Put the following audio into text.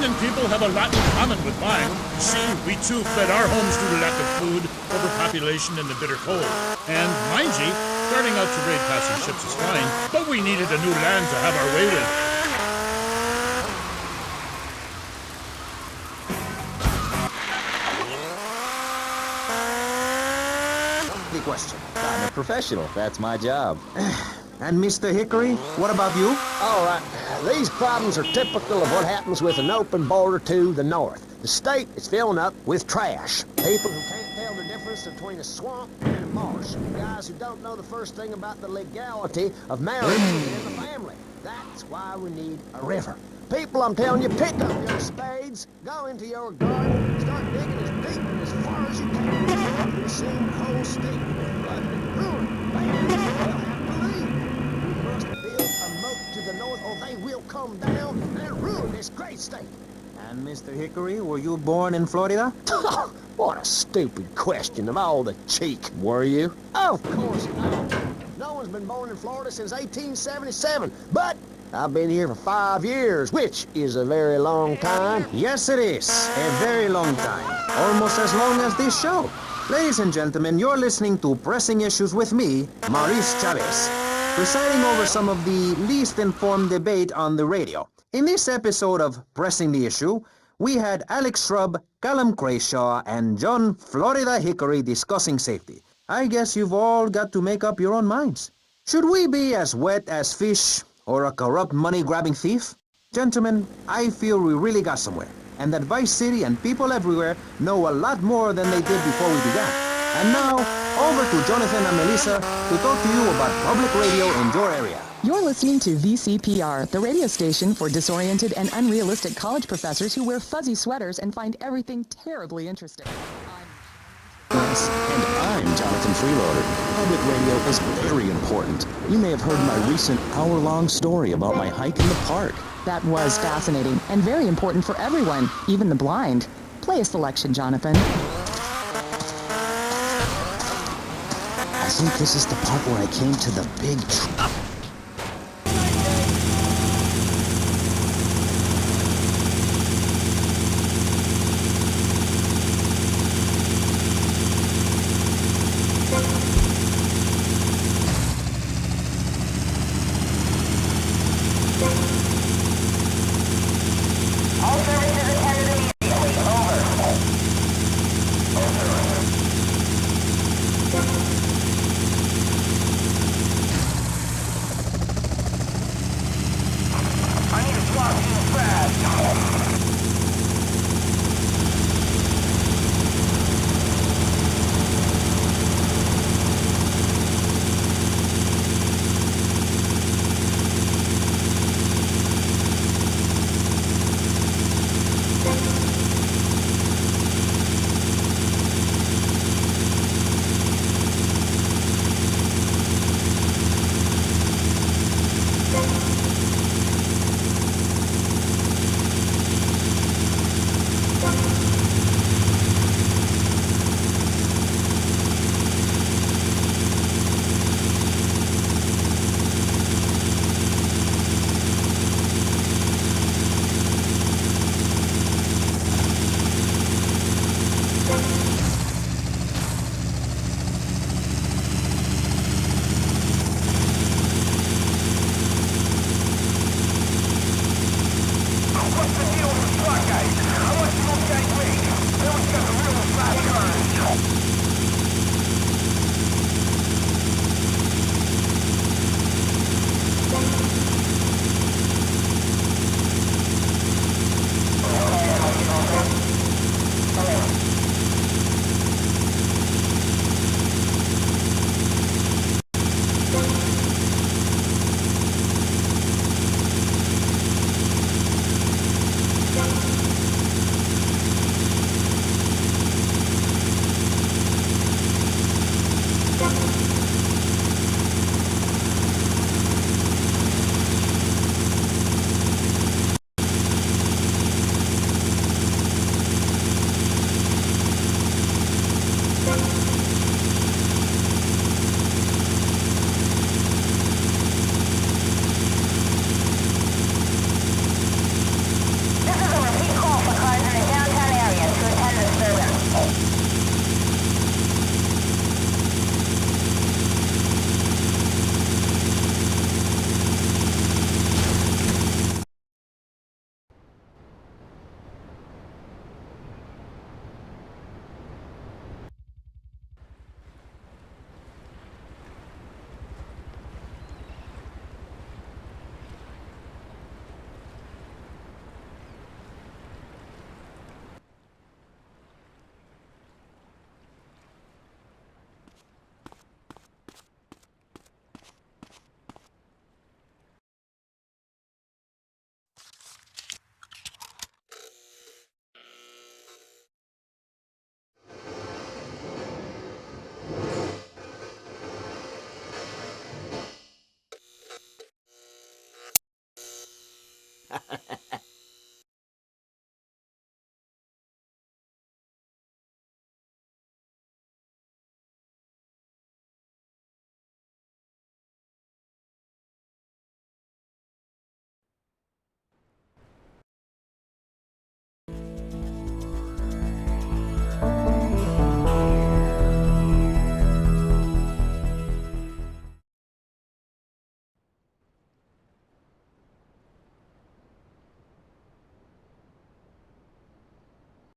and people have a lot in common with mine. See, we too fled our homes due to lack of food, overpopulation, and the bitter cold. And, mind ye, starting out to raid passing ships is fine, but we needed a new land to have our way with. Question. I'm a professional. That's my job. And Mr. Hickory, what about you? All right. These problems are typical of what happens with an open border to the north. The state is filling up with trash. People who can't tell the difference between a swamp and a marsh. Guys who don't know the first thing about the legality of marriage within the family. That's why we need a river. People, I'm telling you, pick up your spades, go into your garden, start digging as deep and as far as you can. You'll soon the whole state flooded and ruined. Man, they'll have to leave. We must build a moat to the north or they will come down and ruin this great state. And Mr. Hickory, were you born in Florida? What a stupid question of all the cheek. Were you? Of course not. No one's been born in Florida since 1877, but I've been here for 5 years, which is a very long time. Yes, it is. A very long time. Almost as long as this show. Ladies and gentlemen, you're listening to Pressing Issues with me, Maurice Chavez, presiding over some of the least informed debate on the radio. In this episode of Pressing the Issue, we had Alex Shrub, Callum Crayshaw, and John Florida Hickory discussing safety. I guess you've all got to make up your own minds. Should we be as wet as fish or a corrupt money-grabbing thief? Gentlemen, I feel we really got somewhere, and that Vice City and people everywhere know a lot more than they did before we began. And now, over to Jonathan and Melissa to talk to you about public radio in your area. You're listening to VCPR, the radio station for disoriented and unrealistic college professors who wear fuzzy sweaters and find everything terribly interesting. Yes, and I'm Jonathan Freeloader. Public radio is very important. You may have heard my recent hour-long story about my hike in the park. That was fascinating and very important for everyone, even the blind. Play a selection, Jonathan. I think this is the part where I came to the big